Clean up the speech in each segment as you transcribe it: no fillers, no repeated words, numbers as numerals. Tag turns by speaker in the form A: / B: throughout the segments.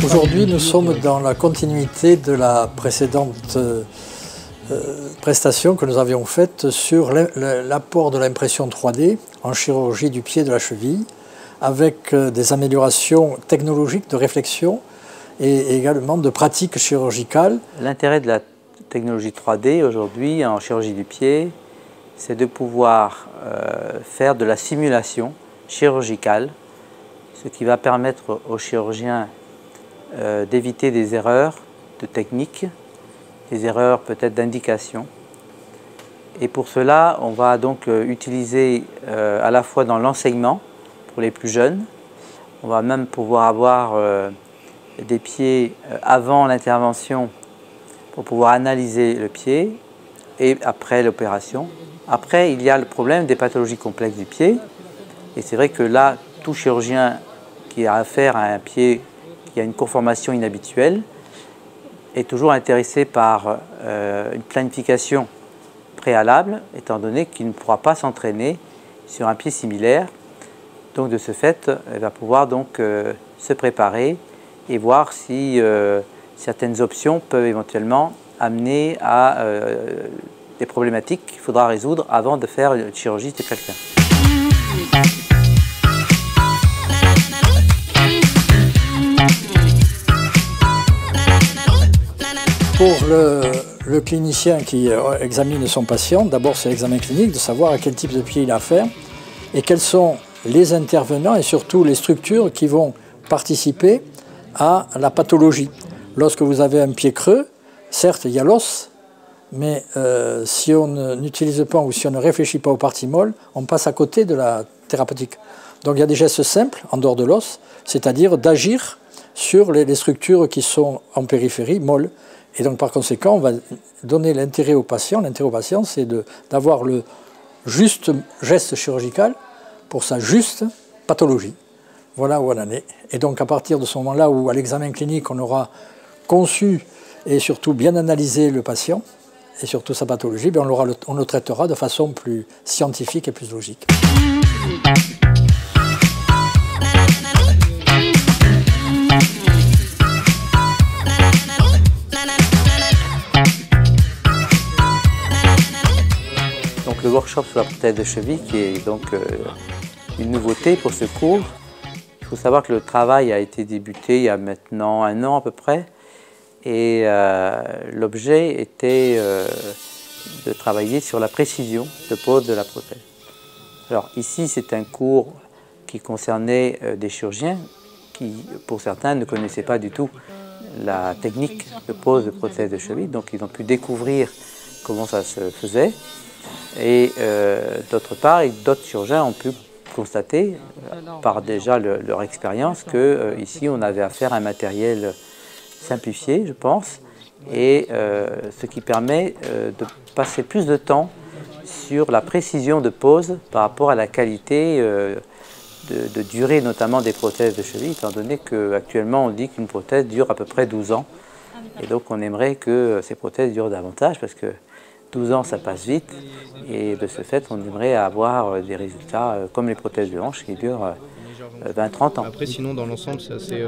A: Aujourd'hui, nous sommes dans la continuité de la précédente prestation que nous avions faite sur l'apport de l'impression 3D en chirurgie du pied et de la cheville, avec des améliorations technologiques de réflexion et également de pratiques chirurgicales.
B: L'intérêt de la technologie 3D aujourd'hui en chirurgie du pied, c'est de pouvoir faire de la simulation chirurgicale, ce qui va permettre aux chirurgiens d'éviter des erreurs de technique, des erreurs peut-être d'indication. Et pour cela, on va donc utiliser à la fois dans l'enseignement pour les plus jeunes, on va même pouvoir avoir des pieds avant l'intervention pour pouvoir analyser le pied et après l'opération. Après, il y a le problème des pathologies complexes du pied. Et c'est vrai que là, tout chirurgien qui a affaire à un pied qui a une conformation inhabituelle est toujours intéressé par une planification préalable, étant donné qu'il ne pourra pas s'entraîner sur un pied similaire. Donc de ce fait, il va pouvoir donc se préparer et voir si certaines options peuvent éventuellement amener à des problématiques qu'il faudra résoudre avant de faire une chirurgie de quelqu'un.
A: Pour le clinicien qui examine son patient, d'abord c'est l'examen clinique, de savoir à quel type de pied il a affaire et quels sont les intervenants et surtout les structures qui vont participer à la pathologie. Lorsque vous avez un pied creux, certes il y a l'os, mais si on n'utilise pas ou si on ne réfléchit pas aux parties molles, on passe à côté de la thérapeutique. Donc il y a des gestes simples en dehors de l'os, c'est-à-dire d'agir sur les structures qui sont en périphérie, molles. Et donc par conséquent, on va donner l'intérêt au patient. L'intérêt au patient, c'est d'avoir le juste geste chirurgical pour sa juste pathologie. Voilà où on en est. Et donc à partir de ce moment-là où à l'examen clinique, on aura conçu et surtout bien analysé le patient et surtout sa pathologie, bien on le traitera de façon plus scientifique et plus logique.
B: Donc le workshop sur la prothèse de cheville qui est donc une nouveauté pour ce cours. Il faut savoir que le travail a été débuté il y a maintenant 1 an à peu près et l'objet était de travailler sur la précision de pose de la prothèse. Alors ici c'est un cours qui concernait des chirurgiens qui pour certains ne connaissaient pas du tout la technique de pose de prothèse de cheville, donc ils ont pu découvrir comment ça se faisait. Et d'autre part, d'autres chirurgiens ont pu constater, par déjà leur expérience, qu'ici on avait affaire à un matériel simplifié, je pense, et ce qui permet de passer plus de temps sur la précision de pose par rapport à la qualité de durée, notamment des prothèses de cheville, étant donné qu'actuellement on dit qu'une prothèse dure à peu près 12 ans. Et donc on aimerait que ces prothèses durent davantage, parce que 12 ans, ça passe vite, et de ce fait, on aimerait avoir des résultats comme les prothèses de hanche qui durent 20-30 ans.
C: Après, sinon, dans l'ensemble, c'est assez...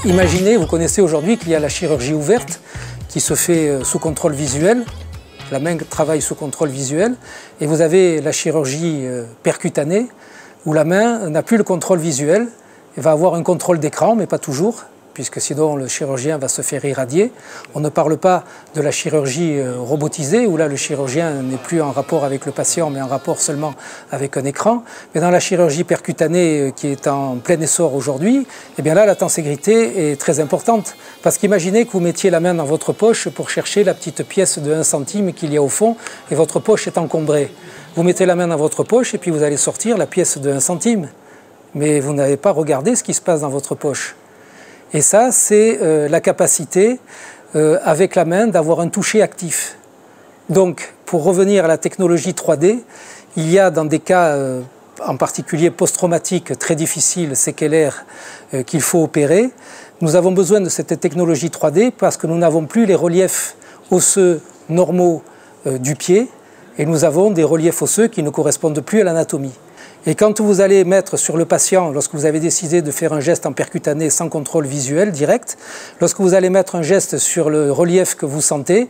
D: Imaginez, vous connaissez aujourd'hui qu'il y a la chirurgie ouverte qui se fait sous contrôle visuel. La main travaille sous contrôle visuel, et vous avez la chirurgie percutanée où la main n'a plus le contrôle visuel. Il va avoir un contrôle d'écran, mais pas toujours, puisque sinon le chirurgien va se faire irradier. On ne parle pas de la chirurgie robotisée, où là le chirurgien n'est plus en rapport avec le patient, mais en rapport seulement avec un écran. Mais dans la chirurgie percutanée qui est en plein essor aujourd'hui, eh bien là la tenségrité est très importante. Parce qu'imaginez que vous mettiez la main dans votre poche pour chercher la petite pièce de 1 centime qu'il y a au fond, et votre poche est encombrée. Vous mettez la main dans votre poche et puis vous allez sortir la pièce de 1 centime. Mais vous n'avez pas regardé ce qui se passe dans votre poche. Et ça, c'est la capacité avec la main, d'avoir un toucher actif. Donc, pour revenir à la technologie 3D, il y a dans des cas, en particulier post-traumatiques, très difficiles, séquelaires, qu'il faut opérer. Nous avons besoin de cette technologie 3D parce que nous n'avons plus les reliefs osseux normaux du pied et nous avons des reliefs osseux qui ne correspondent plus à l'anatomie. Et quand vous allez mettre sur le patient, lorsque vous avez décidé de faire un geste en percutané sans contrôle visuel direct, lorsque vous allez mettre un geste sur le relief que vous sentez,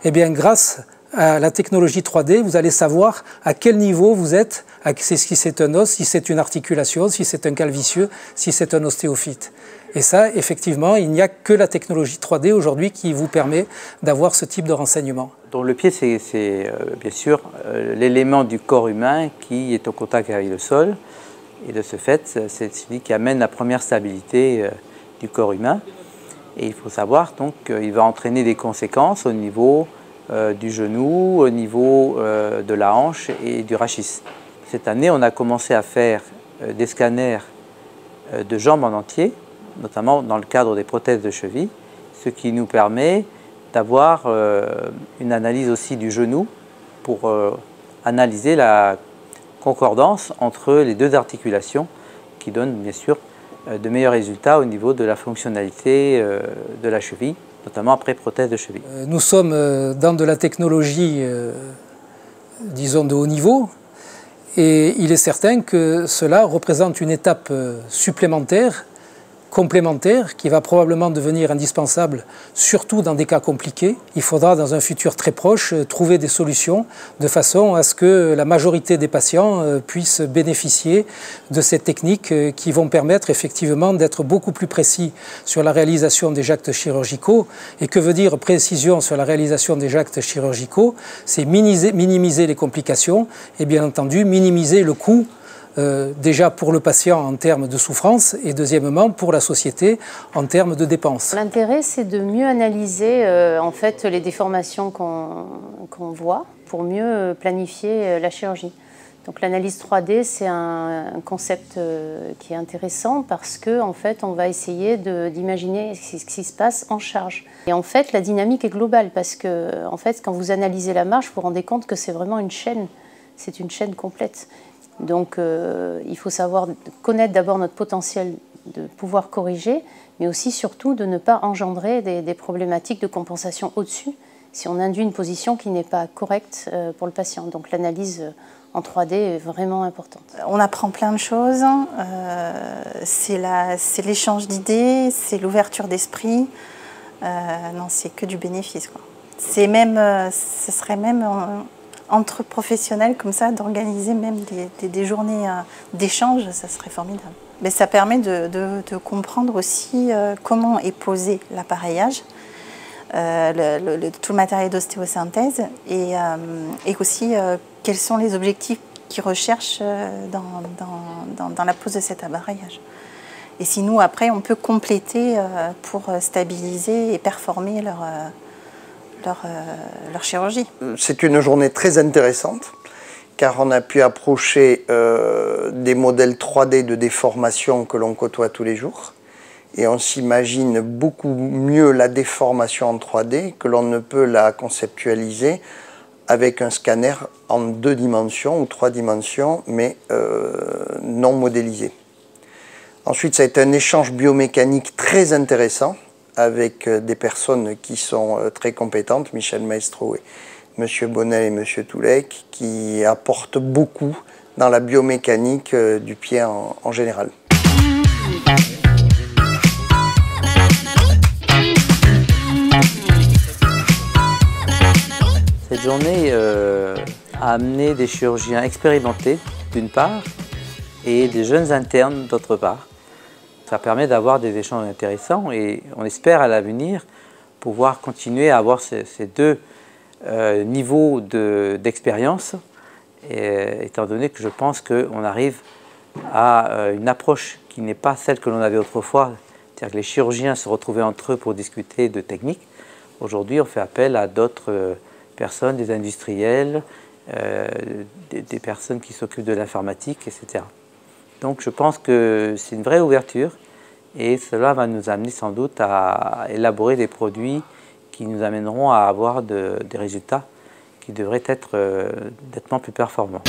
D: eh bien grâce à la technologie 3D, vous allez savoir à quel niveau vous êtes, si c'est un os, si c'est une articulation, si c'est un calvicieux, si c'est un ostéophyte. Et ça, effectivement, il n'y a que la technologie 3D aujourd'hui qui vous permet d'avoir ce type de renseignement.
B: Donc le pied, c'est bien sûr l'élément du corps humain qui est au contact avec le sol. Et de ce fait, c'est celui qui amène la première stabilité du corps humain. Et il faut savoir donc qu'il va entraîner des conséquences au niveau du genou, au niveau de la hanche et du rachis. Cette année, on a commencé à faire des scanners de jambes en entier, notamment dans le cadre des prothèses de cheville, ce qui nous permet d'avoir une analyse aussi du genou pour analyser la concordance entre les deux articulations qui donne bien sûr de meilleurs résultats au niveau de la fonctionnalité de la cheville, notamment après prothèse de cheville.
D: Nous sommes dans de la technologie, disons, de haut niveau, et il est certain que cela représente une étape supplémentaire, complémentaire, qui va probablement devenir indispensable, surtout dans des cas compliqués. Il faudra, dans un futur très proche, trouver des solutions de façon à ce que la majorité des patients puissent bénéficier de ces techniques qui vont permettre effectivement d'être beaucoup plus précis sur la réalisation des actes chirurgicaux. Et que veut dire précision sur la réalisation des actes chirurgicaux? C'est minimiser les complications et bien entendu minimiser le coût déjà pour le patient en termes de souffrance et deuxièmement pour la société en termes de dépenses.
C: L'intérêt, c'est de mieux analyser en fait les déformations qu'on voit pour mieux planifier la chirurgie. Donc l'analyse 3D, c'est un concept qui est intéressant parce que en fait, on va essayer d'imaginer ce qui se passe en charge. Et en fait, la dynamique est globale parce que en fait, quand vous analysez la marche, vous vous rendez compte que c'est vraiment une chaîne. C'est une chaîne complète. Donc il faut savoir connaître d'abord notre potentiel de pouvoir corriger, mais aussi surtout de ne pas engendrer des problématiques de compensation au-dessus si on induit une position qui n'est pas correcte pour le patient. Donc l'analyse en 3D est vraiment importante.
E: On apprend plein de choses, c'est l'échange d'idées, c'est l'ouverture d'esprit, non c'est que du bénéfice, quoi. C'est même, ce serait même entre professionnels comme ça, d'organiser même des journées d'échange, ça serait formidable. Mais ça permet de comprendre aussi comment est posé l'appareillage, tout le matériel d'ostéosynthèse et aussi quels sont les objectifs qu'ils recherchent dans la pose de cet appareillage. Et si nous, après, on peut compléter pour stabiliser et performer leur chirurgie.
F: C'est une journée très intéressante car on a pu approcher des modèles 3D de déformation que l'on côtoie tous les jours et on s'imagine beaucoup mieux la déformation en 3D que l'on ne peut la conceptualiser avec un scanner en 2 dimensions ou 3 dimensions mais non modélisé. Ensuite, ça a été un échange biomécanique très intéressant avec des personnes qui sont très compétentes, Michel Maestro et M. Bonnel et M. Toulek, qui apportent beaucoup dans la biomécanique du pied en général.
B: Cette journée a amené des chirurgiens expérimentés d'une part et des jeunes internes d'autre part. Ça permet d'avoir des échanges intéressants et on espère à l'avenir pouvoir continuer à avoir ces deux niveaux d'expérience, étant donné que je pense qu'on arrive à une approche qui n'est pas celle que l'on avait autrefois, c'est-à-dire que les chirurgiens se retrouvaient entre eux pour discuter de techniques. Aujourd'hui, on fait appel à d'autres personnes, des industriels, des personnes qui s'occupent de l'informatique, etc. Donc je pense que c'est une vraie ouverture et cela va nous amener sans doute à élaborer des produits qui qui nous amèneront à avoir des résultats qui devraient être nettement plus performants.